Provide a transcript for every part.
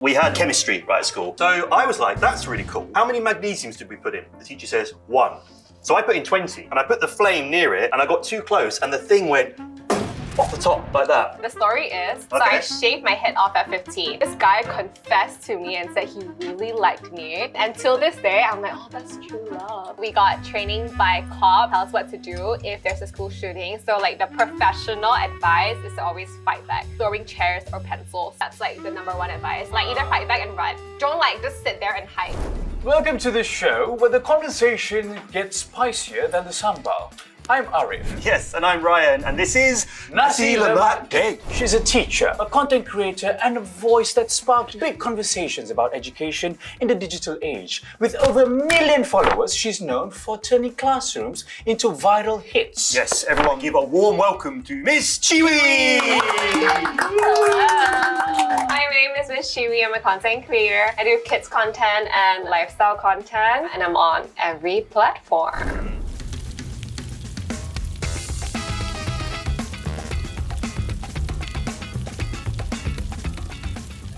We had chemistry right at school. So I was like, that's really cool. How many magnesiums did we put in? The teacher says, 1. So I put in 20 and I put the flame near it and I got too close and the thing went off the top like that. The story is, so I shaved my head off at 15. This guy confessed to me and said he really liked me. Until this day, I'm like, oh, that's true love. We got training by club, tell us what to do if there's a school shooting. So like the professional advice is to always fight back. Throwing chairs or pencils. That's like the number 1 advice. Like either fight back and run. Don't like just sit there and hide. Welcome to the show where the conversation gets spicier than the sambal. I'm Arif. Yes, and I'm Ryan, and this is Nasi, Lemak Day. She's a teacher, a content creator, and a voice that sparked big conversations about education in the digital age. With over 1 million followers, she's known for turning classrooms into viral hits. Yes, everyone give a warm welcome to Miss Qiwiie! Hello. Hi, my name is Miss Qiwiie. I'm a content creator. I do kids content and lifestyle content, and I'm on every platform.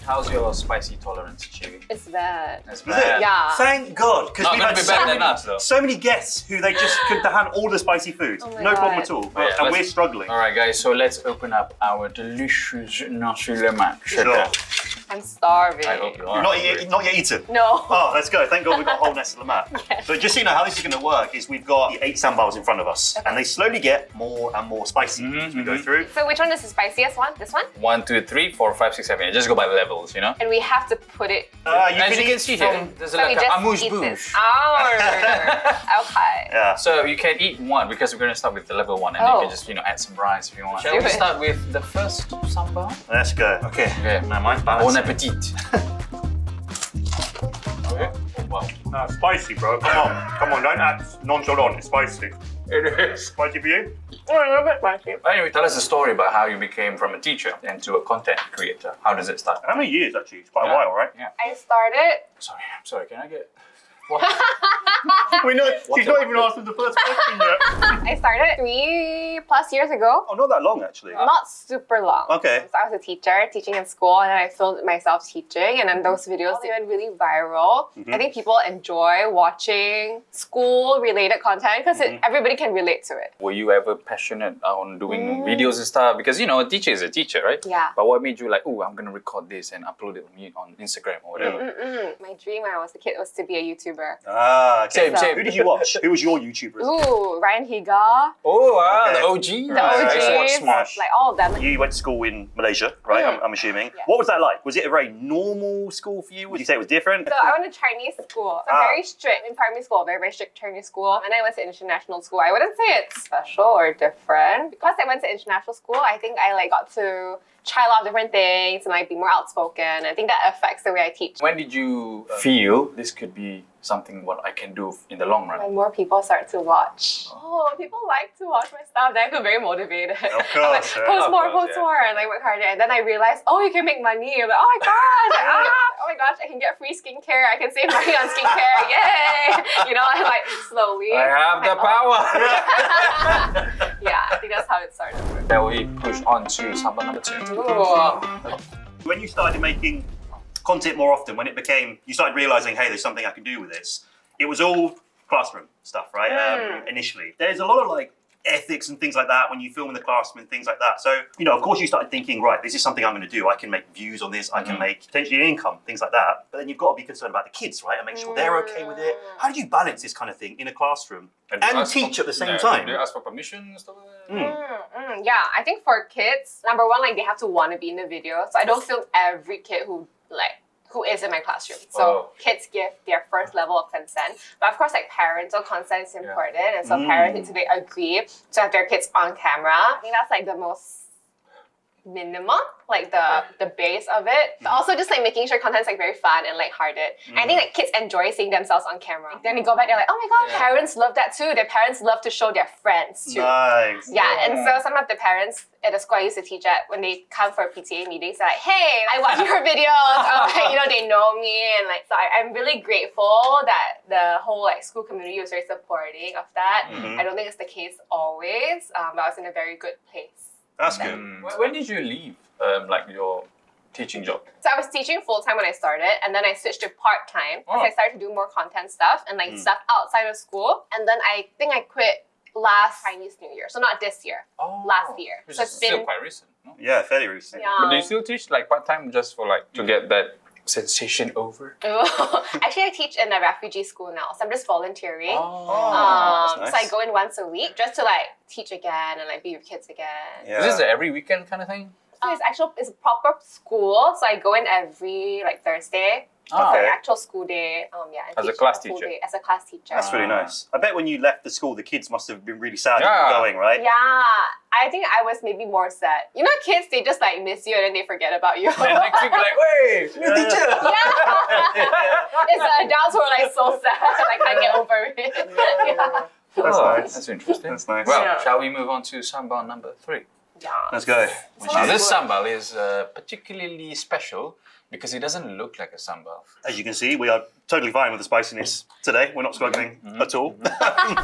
How's your spicy tolerance, Qiwiie? It's bad. It's Was it? Yeah. Thank God, because Not we've gonna had be better than us, though. so many guests who they just couldn't handle all the spicy food. Oh my No problem God. at all. Yeah, and we're struggling. All right, guys, so let's open up our delicious Nasi Lemak. Sure. I'm starving. I hope you You're are. not yet eaten? No. Oh, let's go. Thank God we've got a whole Nasi Lemak. Yes. So just so you know how this is going to work is we've got the 8 sambals in front of us and they slowly get more and more spicy as we go through. So which one is the spiciest one? This one? 1, 2, 3, 4, 5, 6, 7. Just go by levels, you know? And we have to put it. As you eat can see here, from- there's So like we a just amuse eat bouche. this. Oh. Okay. Yeah. So you can eat one because we're going to start with the level 1 and then you can just, add some rice if you want. Shall we Do it. start with the first sambal? Let's go. Okay. Okay. Now mine's Bon balanced. appetit. Okay. Oh, wow. No, it's spicy, bro. Come on, don't act nonchalant. It's spicy. It is. Spicy for you? A little bit spicy. Anyway, tell us the story about how you became from a teacher and to a content creator. How does it start? How many years actually? It's quite a while, right? Yeah. I started. I'm sorry, can I get... What? We know she's not even answered the first question yet. I started 3+ years ago. Oh, not that long actually. Not super long. Okay. So I was a teacher teaching in school, and then I filmed myself teaching, and then those videos they went really viral. I think people enjoy watching school-related content because everybody can relate to it. Were you ever passionate on doing videos and stuff? Because, a teacher is a teacher, right? Yeah. But what made you like, oh, I'm going to record this and upload it on Instagram or whatever? My dream when I was a kid was to be a YouTuber. Ah, okay. Same. Who did you watch? Who was your YouTuber? Ooh, Ryan Higa, Oh, wow, Okay. the OG? the Right. I used to watch OGs, Smosh. like all of them. You went to school in Malaysia, right? I'm assuming. Yeah. What was that like? Was it a very normal school for you? Would you say it was different? So I went to Chinese school. So very strict in primary school, very, very strict Chinese school. And I went to international school. I wouldn't say it's special or different. Because I went to international school, I think I got to try a lot of different things and be more outspoken. I think that affects the way I teach. When did you feel this could be something what I can do in the long run? When more people start to watch. Oh, people like to watch my stuff. Then I feel very motivated. Of I'm course. like, post more, and I work harder. And then I realized, oh, you can make money. I'm like, oh my gosh, oh my gosh, I can get free skincare. I can save money on skincare. Yay! And slowly. I have the power! Yeah, I think that's how it started. Shall we push on to sambal number 2? Ooh. When you started making content more often, when it became, you started realizing, hey, there's something I can do with this. It was all classroom stuff, right? Initially. There's a lot of ethics and things like that when you film in the classroom and things like that. So, of course you started thinking, right, this is something I'm going to do. I can make views on this. I can make potentially an income, things like that. But then you've got to be concerned about the kids, right? And make sure they're okay with it. How do you balance this kind of thing in a classroom and teach at the same time? Do you ask for permission and stuff like that? Yeah, I think for kids, number one, they have to want to be in the video. So I don't film every kid who is in my classroom. So kids give their first level of consent. But of course, parental consent is important. And so parents need to agree to have their kids on camera. I think that's the most minimum, the base of it. But also just making sure content's very fun and lighthearted. I think kids enjoy seeing themselves on camera. Then they go back, they're like, oh my god, parents love that too. Their parents love to show their friends too. Nice. Yeah, and so some of the parents at the school I used to teach at, when they come for PTA meetings, they're like, hey, I watch your videos. They know me, and so I'm really grateful that the whole school community was very supporting of that. I don't think it's the case always, but I was in a very good place. That's good. When did you leave your teaching job? So I was teaching full-time when I started, and then I switched to part-time because I started to do more content stuff and like stuff outside of school. And then I think I quit last Chinese New Year. So not this year, last year. Which So is it's still been, quite recent, no? Yeah, fairly recent. yeah. But do you still teach like part-time just for like to get that sensation over? Actually, I teach in a refugee school now, so I'm just volunteering. Oh, that's So I nice. go in once a week just to like teach again and like be with kids again. Yeah. Is this an every weekend kind of thing? So it's a proper school, so I go in every like Thursday. So Ah. it's Okay. like actual school day. And As a teach class full teacher? day, as a class teacher. That's really nice. I bet when you left the school, the kids must have been really sad Yeah. you were going, right? Yeah, I think I was maybe more sad. You know, kids, they just like miss you and then they forget about you. And next week, like, wait, new teacher. Yeah. It's the adults who are like so sad. I can't get over it. Yeah. That's Oh, nice. That's interesting. That's nice. Well, Yeah. shall we move on to sambal number 3? Yeah. Let's go. Now, this sambal is particularly special because it doesn't look like a sambal. As you can see, we are totally fine with the spiciness today. We're not struggling at all.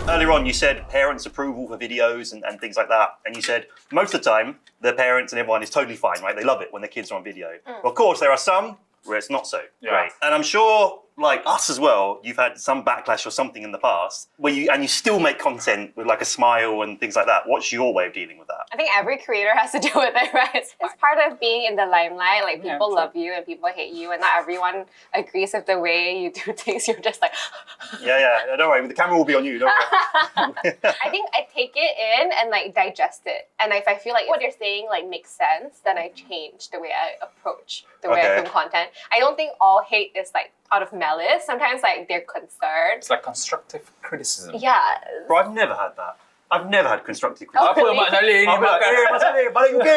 Earlier on, you said parents' approval for videos and things like that. And you said most of the time, the parents and everyone is totally fine, right? They love it when the kids are on video. Of course, there are some where it's not so great. And I'm sure, like us as well, you've had some backlash or something in the past where you still make content with like a smile and things like that. What's your way of dealing with that? I think every creator has to deal with it, right? It's part of being in the limelight. Like Yeah, people true. love you and people hate you, and not everyone agrees with the way you do things. You're just like, Yeah, don't worry. The camera will be on you. Don't worry. I think I take it in and like digest it. And if I feel like what you're saying like makes sense, then I change the way I approach the way I Okay. film content. I don't think all hate is like out of malice. Sometimes like they're concerned. It's like constructive criticism. Yeah. Bro, I've never had that. I've never had constructive Oh, criticism. Apa Mak Saleh ni I'll be like, makan? hey, Mak Saleh, balik UK.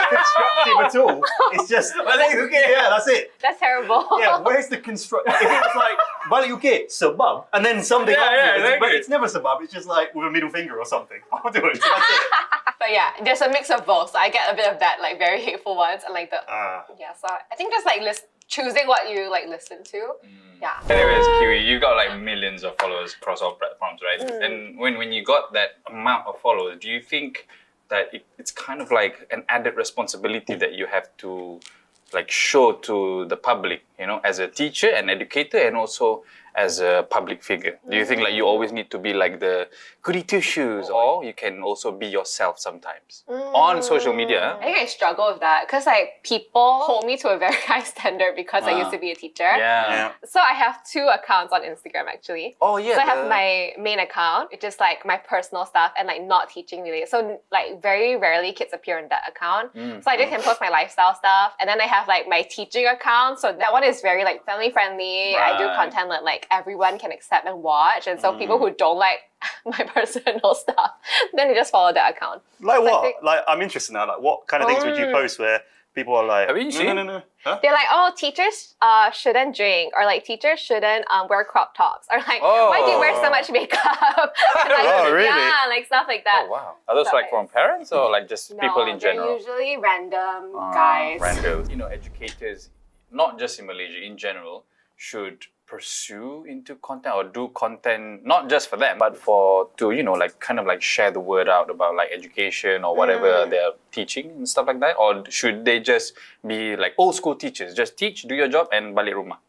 Constructive at all. It's just, Balik UK. yeah, that's it. That's terrible. Yeah, where's the construct? If it was like, balik UK, sebab, and then something Yeah, afterwards, yeah, exactly. but it's never sebab, it's just like with a middle finger or something. I'll do it. That's it. But yeah, there's a mix of both. So I get a bit of that, like very hateful ones, and like the yeah. So I think just like choosing what you like listen to. Yeah. Anyways, Qiwiie, you got like millions of followers across all platforms, right? And when you got that amount of followers, do you think that it's kind of like an added responsibility that you have to like show to the public, you know, as a teacher and educator and also as a public figure? Do you think like you always need to be like the goody two shoes, or you can also be yourself sometimes on social media? I think I struggle with that because like people hold me to a very high standard because I used to be a teacher. Yeah. So I have 2 accounts on Instagram actually. Oh yeah. So I have my main account, which is like my personal stuff and like not teaching related. So like very rarely kids appear on that account. So I just can post my lifestyle stuff. And then I have like my teaching account. So that one is very like family friendly. I do Right. content that like everyone can accept and watch. And so people who don't like my personal stuff, then they just follow that account. Like So I what? think- Like, I'm interested now. Like, what kind of things would you post where people are like, Have you seen? no. Huh? They're like, oh, teachers shouldn't drink, or like teachers shouldn't wear crop tops, or like, why do you wear so much makeup? And, like, Oh, really? Yeah, like stuff like that. Oh wow. Are those like from parents or like just people in general? They're usually random guys. Random. You know, educators, not just in Malaysia, in general, should pursue into content or do content not just for them, but to you know like kind of like share the word out about like education or whatever they're teaching and stuff like that, or should they just be like old school teachers, just teach, do your job, and balik rumah?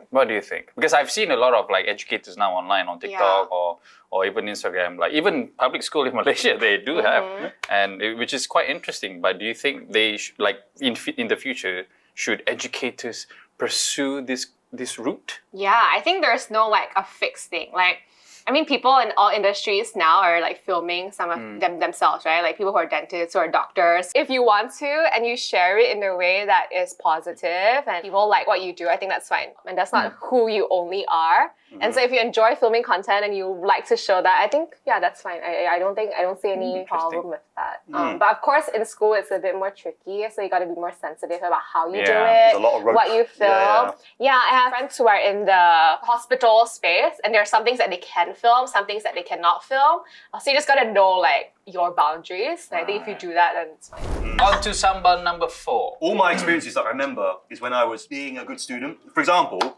What do you think? Because I've seen a lot of like educators now online on TikTok or even Instagram, like even public school in Malaysia they do have, and which is quite interesting. But do you think they like in the future should educators pursue this route? Yeah, I think there's no like a fixed thing. Like, I mean, people in all industries now are like filming some of them themselves, right? Like people who are dentists or doctors. If you want to and you share it in a way that is positive and people like what you do, I think that's fine. And that's not who you only are. And so if you enjoy filming content and you like to show that, I think, yeah, that's fine. I don't see any problem with that. But of course, in school, it's a bit more tricky. So you got to be more sensitive about how you do Yeah, it, there's a lot of what you film. Yeah. Yeah, I have friends who are in the hospital space, and there are some things that they can film, some things that they cannot film. So you just got to know like your boundaries. And I think if you do that, then it's fine. On to sambal number 4. All my experiences that I remember is when I was being a good student. For example,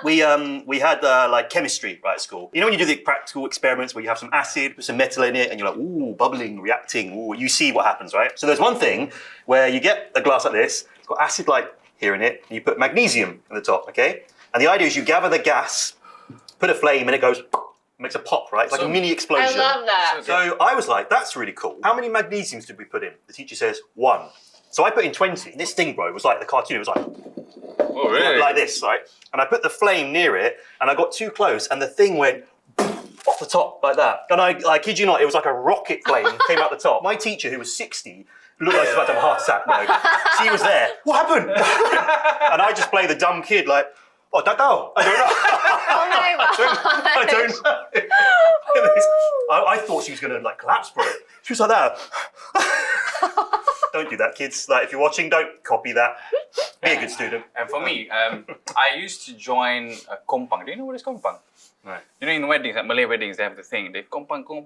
we had like chemistry right at school. You know when you do the practical experiments where you have some acid, put some metal in it, and you're like, ooh, bubbling, reacting. Ooh, you see what happens, right? So there's one thing where you get a glass like this. It's got acid like here in it, and you put magnesium at the top, okay? And the idea is you gather the gas, put a flame, and it goes. Makes a pop, right? It's like a mini explosion. I love that. So I was like, that's really cool. How many magnesiums did we put in? The teacher says 1. So I put in 20. And this thing, bro, was like the cartoon. It was like, Oh, really? like this, right? And I put the flame near it, and I got too close, and the thing went off the top like that. And I kid you not, it was like a rocket flame came out the top. My teacher, who was 60, looked like she was about to have a heart attack, bro. She was there. What happened? And I just play the dumb kid, like, oh, don't know. I don't know. Oh my god. I don't know. I thought she was going to like collapse, bro. She was like that. Don't do that, kids. Like, if you're watching, don't copy that. Be a good student. And for me, I used to join a kompang. Do you know what is kompang? Right. You know, in weddings, like Malay weddings, they have the thing. They kompang. Oh,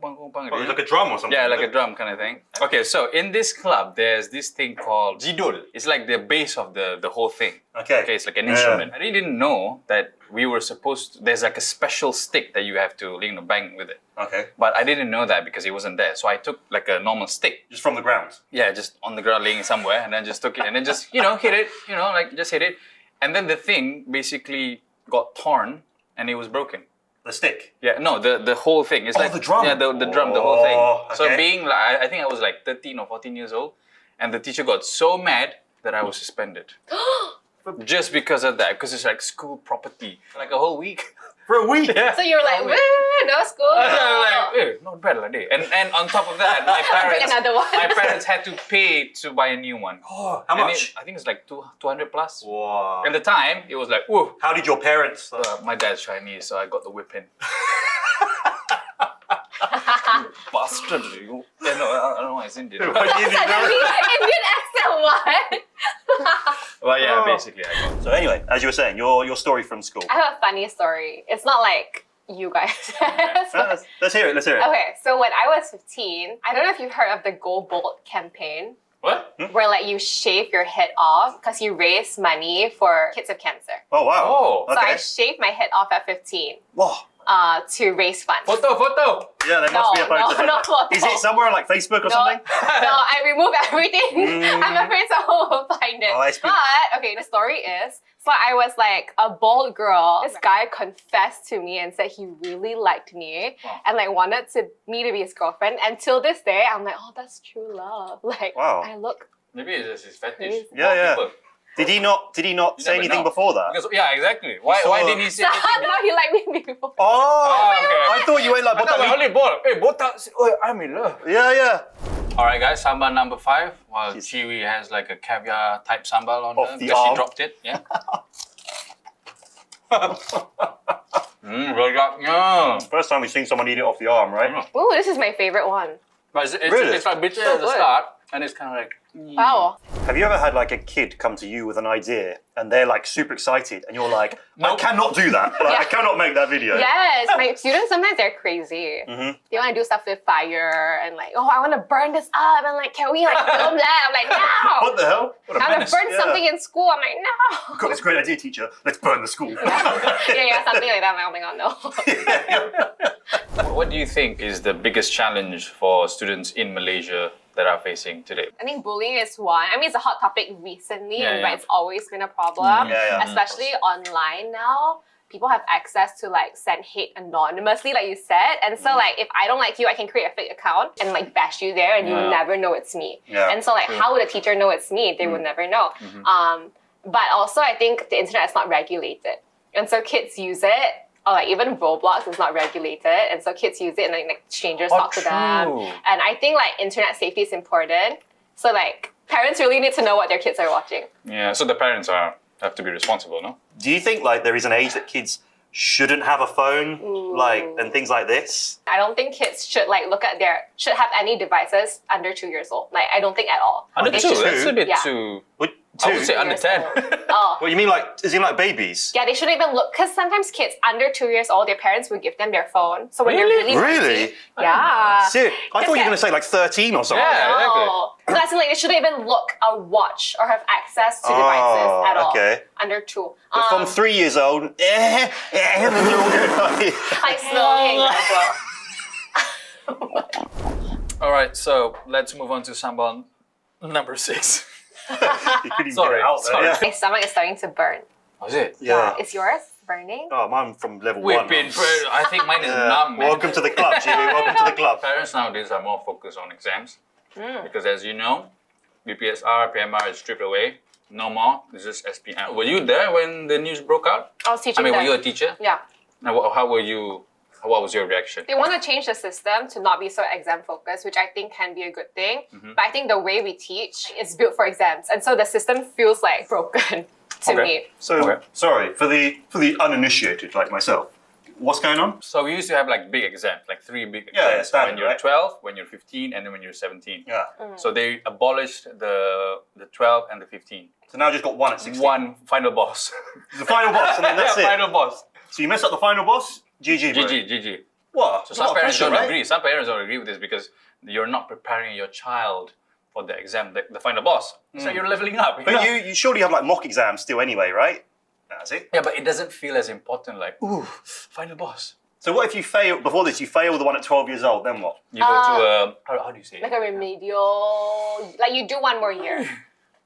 like a drum or something. Yeah, like a drum kind of thing. Okay, so in this club, there's this thing called jidul. It's like the base of the whole thing. Okay. Okay, it's like an instrument. I really didn't know that we were supposed to, there's like a special stick that you have to, bang with it. Okay. But I didn't know that because it wasn't there. So I took like a normal stick. Just from the ground. Yeah, just on the ground laying somewhere, and then just took it and then just, hit it, like just hit it. And then the thing basically got torn and it was broken. The stick. Yeah, no, the whole thing. It's like the drum. Yeah, the drum, the whole thing. Okay. So being like, I think I was like 13 or 14 years old, and the teacher got so mad that I was suspended. Just because of that, because it's like school property, like a whole week. For a week? Yeah. So you were like, woo, no school. So I was like, not bad like that. And on top of that, Bring another one. my parents had to pay to buy a new one. Oh, how And much? I think it's like 200 plus. Wow. At the time, it was like, whoa. How did your parents? My dad's Chinese, so I got the whipping. Bastard. Yeah, no, I don't know why it's Indian. Suddenly, Indian accent, what? Well, yeah, Oh. basically, I got. So anyway, as you were saying, your story from school. I have a funny story. It's not like you guys. Let's hear it. Let's hear it. Okay, so when I was 15, I don't know if you've heard of the Go Bold campaign, What? where like you shave your head off because you raise money for kids with cancer. Oh wow. Oh. So I Okay. shaved my head off at 15 Whoa. to raise funds. Photo. Yeah, there must be a photo. No photo. Is it somewhere on like Facebook or No, something? no, I removed everything. I'm afraid someone will find it. Oh, I see. But okay, the story is, so I was like a bold girl. This guy confessed to me and said he really liked me Wow. and like wanted me to be his girlfriend. Until this day, I'm like, oh, that's true love. Like, Wow. I look. Maybe it's just his fetish. Crazy. Yeah, yeah. People. Did he not You say never anything know. before that? Because, yeah, exactly. Why saw- didn't he say anything? No, he liked me before. Oh, okay. I thought you went like I thought botak. only ball. Hey, botak. Oh, I'm in love. Yeah, yeah. All right, guys. Sambal number 5. While Jeez. Qiwiie has like a caviar type sambal on Off her the because arm. she dropped it. Yeah. Ragaknya. First time we've seen someone eat it off the arm, right? Ooh, this is my favorite one. But it's Really? it's like bitter So at the good. start, and it's kind of like. Wow. Have you ever had like a kid come to you with an idea and they're like super excited and you're like, I Nope. cannot do that. Like, I Yeah. cannot make that video. Yes, my students sometimes they're crazy. Mhm. They want to do stuff with fire and like, oh, I want to burn this up and like, can we like film that? I'm like, no. What the hell? What a I want menace. to burn Yeah. something in school. I'm like, no. Got this great idea, teacher. Let's burn the school. yeah, something like that. I'm like, oh my god, no. What do you think is the biggest challenge for students in Malaysia that are facing today? I think bullying is one. I mean, it's a hot topic recently, Yeah, but yeah. it's always been a problem, Yeah, yeah. especially online now. People have access to like send hate anonymously, like you said. And so like, if I don't like you, I can create a fake account and like bash you there and you will Yeah. never know it's me. Yeah. And so like, True. how would a teacher know it's me? They would never know. But also I think the internet is not regulated. And so kids use it, or like even Roblox is not regulated. And so kids use it and like strangers talk to them. true. And I think like internet safety is important. So like parents really need to know what their kids are watching. Yeah, so the parents have to be responsible, no? Do you think like there is an age that kids shouldn't have a phone, like, and things like this? I don't think kids should like should have any devices under 2 years old. Like I don't think at all. Under Under 2, two? that's a bit Yeah. too. Would I would say under 10. Oh. What you mean, like, is it like babies? Yeah, they shouldn't even look, because sometimes kids under 2 years old, their parents would give them their phone. So when they're really Really? naughty- yeah. Shit. I thought you were going to say like 13 or something. Yeah, exactly. No. So that's like they shouldn't even look or watch or have access to devices at all. okay. Under 2. But from 3 years old, and then they're all going like smoking as well. All right, so let's move on to sambal number 6. You couldn't even Sorry, get it out there. sorry. Yeah. My stomach is starting to burn. Was it? Yeah. Is yours burning? Oh, mine from level We've 1. been. I think mine is Yeah. numb. Man. Welcome to the club, Qiwiie. Welcome to the club. Parents nowadays are more focused on exams because, as you know, BPSR, PMR is stripped away. No more. It's just SPM. Were you there when the news broke out? I was teaching I mean, them. were you a teacher? Yeah. And how were you? What was your reaction? They want to change the system to not be so exam focused, which I think can be a good thing. But I think the way we teach is built for exams, and so the system feels like broken to me. So, Okay. sorry, for the uninitiated like myself, what's going on? So we used to have like big exams, like 3 big exams. Yeah, standard, when you're right? 12, when you're 15, and then when you're 17. Yeah. So they abolished the 12 and the 15. So now I just got one at 16. One final boss. The final boss, and then that's yeah, it. final boss. So you mess up the final boss, GG, bro. GG. What? So There's a some lot of parents pressure, don't right? agree. Some parents don't agree with this because you're not preparing your child for the exam, the final boss. So you're leveling up. But you surely have like mock exams still anyway, right? That's it. Yeah, but it doesn't feel as important. Like, ooh, final boss. So what if you fail, before this, you fail the one at 12 years old, then what? You go to how do you say it? Like a remedial, like you do one more year.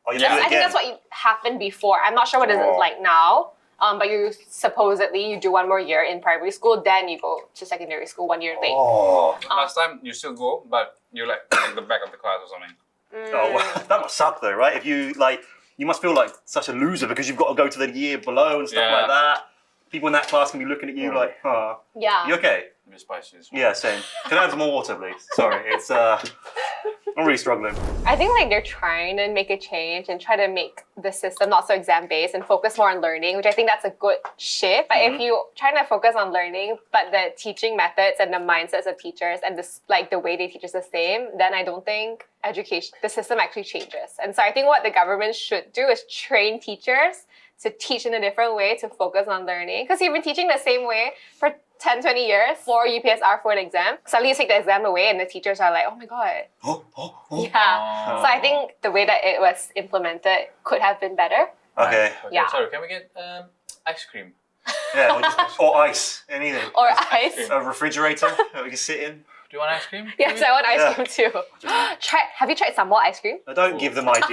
Oh, you Yeah. do it I think again? that's what happened before. I'm not sure what it's like now. But you supposedly you do one more year in primary school, then you go to secondary school 1 year late. Oh, Last time you still go, but you're like at the back of the class or something. well, that must suck though, right? If you like, you must feel like such a loser because you've got to go to the year below and stuff Yeah. like that. People in that class can be looking at you like, huh. Yeah. You okay? Maybe spices. Yeah, same. Can I have some more water, please? Sorry, it's I'm really struggling. I think like they're trying to make a change and try to make the system not so exam based and focus more on learning, which I think that's a good shift. But if you trying to focus on learning, but the teaching methods and the mindsets of teachers and this like the way they teach is the same, then I don't think the system actually changes. And so I think what the government should do is train teachers to teach in a different way to focus on learning. Because you've been teaching the same way for 10, 20 years for UPSR for an exam. Suddenly you take the exam away and the teachers are like, oh my God. Yeah. So I think the way that it was implemented could have been better. Okay. Yeah. Sorry, can we get ice cream? Yeah, or ice, anything. Or ice. A refrigerator that we can sit in. Do you want ice cream? Yes, I want ice Yeah. cream too. Have you tried sambal ice cream? No, don't give them ideas.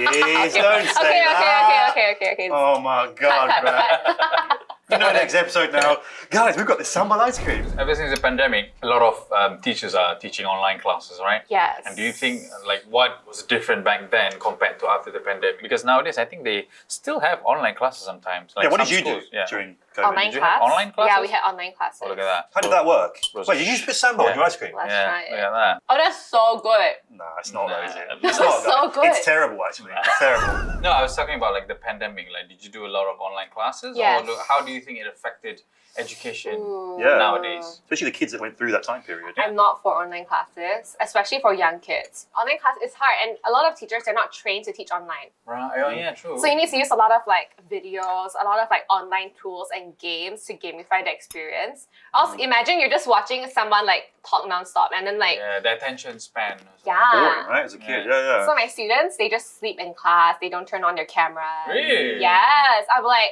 Don't say that. Okay. Oh my God, Cut. man. You know, next episode now. Guys, we've got this sambal ice cream. Ever since the pandemic, a lot of teachers are teaching online classes, right? Yes. And do you think, like, what was different back then compared to after the pandemic? Because nowadays, I think they still have online classes sometimes. Like Yeah, what some did you schools, do yeah. during COVID? Online Did you class? have online classes? Yeah, we had online classes. Oh, look at that. How did that work? Was- Wait, you just put sambal in your ice cream? Let's Yeah, try look it. at that. Oh, that's so good. No, it's not though, is it? Nah. It's not so though. good. It's terrible, actually. It's terrible. No, I was talking about like the pandemic. Like, did you do a lot of online classes? Yes. Or how do you think it affected education Yeah. nowadays? Especially the kids that went through that time period. I'm not for online classes, especially for young kids. Online class is hard, and a lot of teachers they're not trained to teach online. Right. Oh, yeah, true. So you need to use a lot of like videos, a lot of like online tools and games to gamify the experience. Also, imagine you're just watching someone like talk nonstop, and then like Yeah, the attention span. Boring, right? As a kid, yeah. So my students, they just sleep in class. They don't turn on their camera. Really? Yes. I'm like,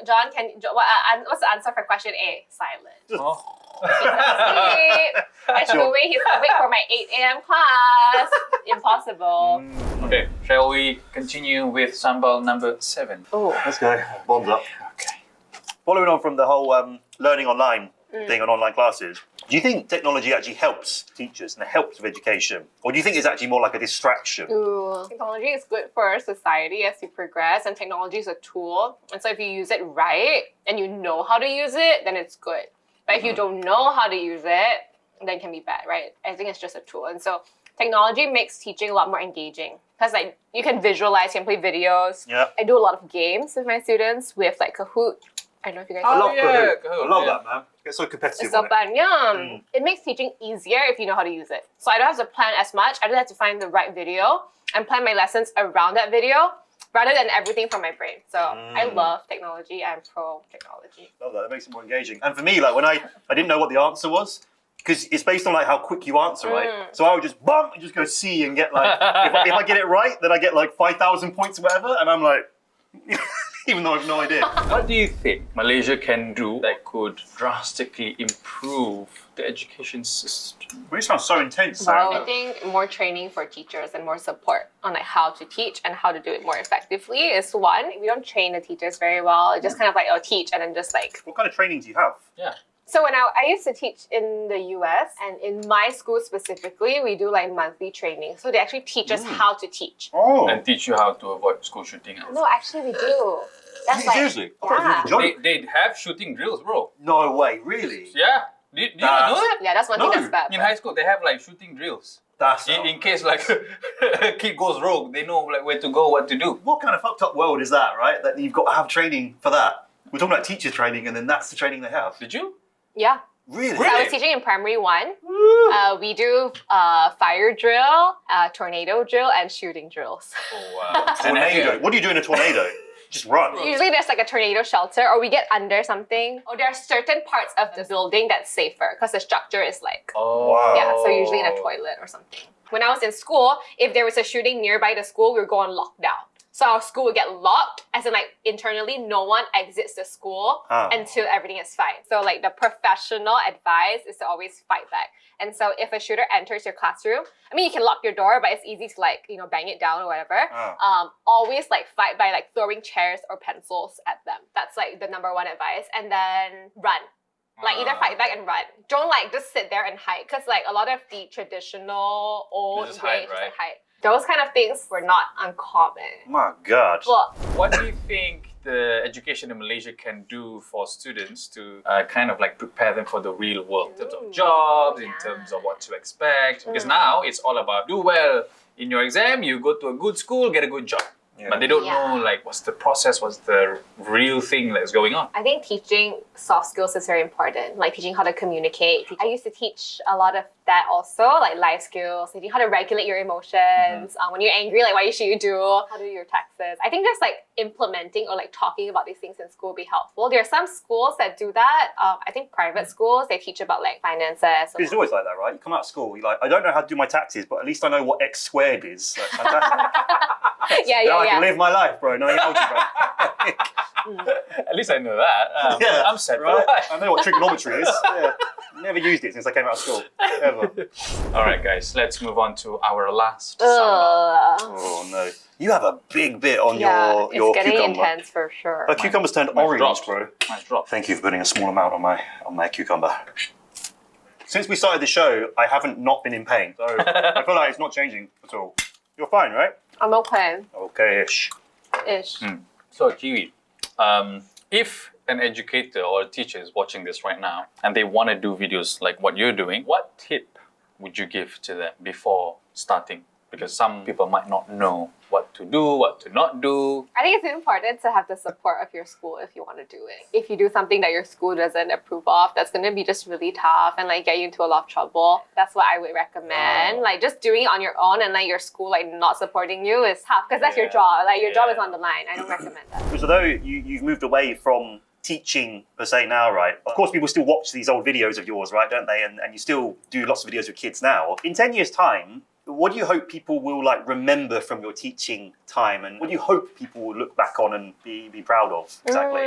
John, what's the answer for question A? Silent. Oh. Sleep. I have to wait for my 8 a.m. class. Impossible. Okay, shall we continue with sambal number 7? Oh. Let's go. Bombs up. Okay. Following on from the whole learning online thing on online classes, do you think technology actually helps teachers and it helps with education? Or do you think it's actually more like a distraction? Ooh. Technology is good for society as we progress, and technology is a tool. And so if you use it right and you know how to use it, then it's good. But if you don't know how to use it, then it can be bad, right? I think it's just a tool. And so technology makes teaching a lot more engaging. Because like you can visualize, you can play videos. Yeah. I do a lot of games with my students with like Kahoot. I don't know if you guys I know. love yeah, Kahoot. Kahoot, I love yeah. that, man. It's so competitive. It's so on it. fun, yeah. It makes teaching easier if you know how to use it. So I don't have to plan as much. I just have to find the right video and plan my lessons around that video. rather than everything from my brain. So I love technology. I'm pro technology. Love that. That makes it more engaging. And for me, like when I didn't know what the answer was, because it's based on like how quick you answer, right? So I would just and just go C and get like if I get it right, then I get like 5,000 points or whatever, and I'm like, even though I have no idea. What do you think Malaysia can do that could drastically improve the education system? Really sounds so intense. Wow. Sarah. I think more training for teachers and more support on like how to teach and how to do it more effectively is one. We don't train the teachers very well. It's just kind of like, oh, teach and then just like. What kind of training do you have? Yeah. So when I used to teach in the US and in my school specifically, we do like monthly training. So they actually teach us how to teach. Oh. And teach you how to avoid school shooting. No, actually we do. That's like, Seriously? I thought it was a joke. They have shooting drills, bro. No way, really? Yeah. Do you not know that? yeah, that's one thing that's bad. In high school, they have like shooting drills. That's In case like a kid goes rogue, they know like where to go, what to do. what kind of fucked up world is that, right? That you've got to have training for that. We're talking about teacher training, and then that's the training they have. Did you? Yeah. Really? So I was teaching in primary 1. We do fire drill, tornado drill, and shooting drills. Oh wow. Tornado. What do you do in a tornado? Just run. Usually there's like a tornado shelter or we get under something. Or there are certain parts of the building that's safer because the structure is like, Oh. Wow. yeah, so usually in a toilet or something. When I was in school, if there was a shooting nearby the school, we would go on lockdown. So our school would get locked, as in like internally, no one exits the school until everything is fine. So like the professional advice is to always fight back. And so if a shooter enters your classroom, I mean, you can lock your door, but it's easy to like, you know, bang it down or whatever. Always like fight by like throwing chairs or pencils at them. That's like the number one advice. And then run. Like either fight back and run. Don't like just sit there and hide. Because like a lot of the traditional old just ways hide, right? hide. Those kind of things were not uncommon. My God. Well, What do you think the education in Malaysia can do for students to kind of like prepare them for the real world in terms of jobs, in terms of what to expect? Because now it's all about do well in your exam, you go to a good school, get a good job. Yeah. But they don't know like what's the process, what's the real thing that's going on. I think teaching soft skills is very important, like teaching how to communicate. I used to teach a lot of that also, like life skills, teaching how to regulate your emotions. When you're angry, like what should you do? How to do your taxes? I think just like implementing or like talking about these things in school would be helpful. There are some schools that do that. I think private schools, they teach about like finances. It's always like that, right? You come out of school, you're like, I don't know how to do my taxes, but at least I know what X squared is. That's fantastic. yeah. I can live my life, bro. Knowing algebra. At least I know that. Yeah, I'm set right? for life. I know what trigonometry is. Yeah. Never used it since I came out of school. Ever. All right, guys, let's move on to our last soundbite. Oh no. You have a big bit on Yeah, your it's getting cucumber. intense for sure. The cucumber's turned Mine's orange, dropped. bro. Nice drop. Thank you for putting a small amount on my cucumber. Since we started the show, I haven't not been in pain. So I feel like it's not changing at all. You're fine, right? I'm okay. Okay-ish. Ish. So, Qiwiie, if an educator or a teacher is watching this right now and they want to do videos like what you're doing, what tip would you give to them before starting? Because some people might not know what to do, what to not do. I think it's important to have the support of your school if you want to do it. If you do something that your school doesn't approve of, that's going to be just really tough and like get you into a lot of trouble. That's what I would recommend. Like just doing it on your own and like your school like not supporting you is tough because that's your job. Like your job is on the line. I don't recommend that. Because although you've moved away from teaching per se now, right? Of course, people still watch these old videos of yours, right? Don't they? And you still do lots of videos with kids now. In 10 years' time, what do you hope people will like remember from your teaching time, and what do you hope people will look back on and be proud of exactly?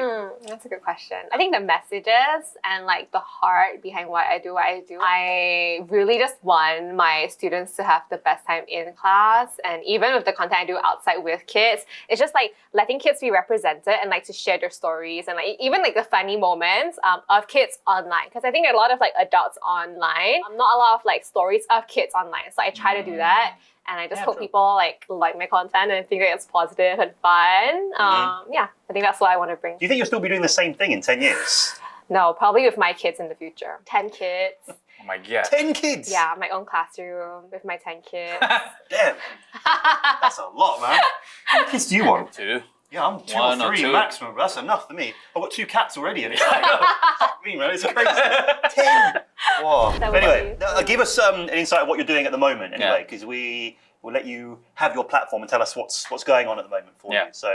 That's a good question. I think the messages and like the heart behind what I do, I really just want my students to have the best time in class, and even with the content I do outside with kids, it's just like letting kids be represented and like to share their stories and like even like the funny moments of kids online, because I think there are a lot of like adults online, not a lot of like stories of kids online. So I try to do that. And I just hope people like my content and think that it's positive and fun. Yeah, I think that's what I want to bring. Do you think you'll still be doing the same thing in 10 years? No, probably with my kids in the future. 10 kids. Oh my God. 10 kids? Yeah, my own classroom with my 10 kids. Damn. That's a lot, man. How many kids do you want? 2. Yeah, I'm 2 1 or or 3 2. maximum. But that's enough for me. I've got 2 cats already, and it's like, fuck me, man. It's crazy. 10. Whoa. That But anyway, would be- give us an insight of what you're doing at the moment, anyway, because we'll let you have your platform and tell us what's going on at the moment for Yeah. you. So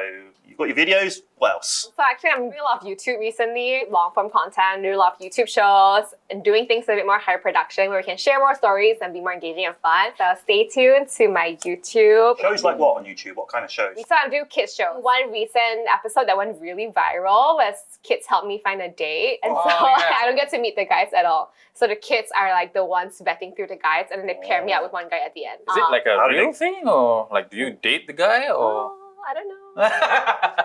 you've got your videos. What else? So actually, I'm doing a lot of YouTube recently, long form content, doing a lot of YouTube shows, and doing things a bit more high production where we can share more stories and be more engaging and fun. So stay tuned to my YouTube. Shows like what on YouTube? What kind of shows? So I do kids shows. One recent episode that went really viral was kids help me find a date, and so yeah. I don't get to meet the guys at all. So the kids are like the ones vetting through the guys, and then they pair me up with one guy at the end. Is it like a How do real they- thing, or like do you date the guy, or? I don't know.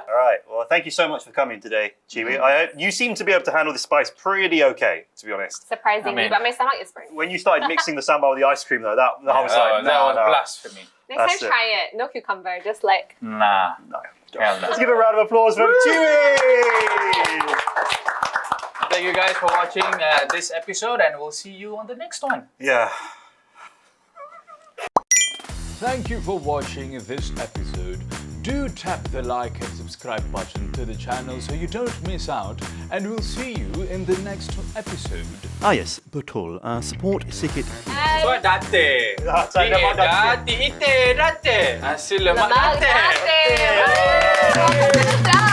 All right. Well, thank you so much for coming today, Qiwiie. I hope you seem to be able to handle the spice pretty okay, to be honest. Surprisingly, I mean- but my stomach is burning. When you started mixing the sambal with the ice cream, though, that I was like, no, no. blasphemy. Next That's time, it. try it. No cucumber, just like. Nah. No. Hell no. Let's give a round of applause for Qiwiie! Thank you guys for watching this episode, and we'll see you on the next one. Yeah. Thank you for watching this episode. Do tap the like and subscribe button to the channel so you don't miss out, and we'll see you in the next episode. Ah yes, betul. Support sikit. So date. Saya dapat date. Ite date. Hasil lemak Lemak date. date.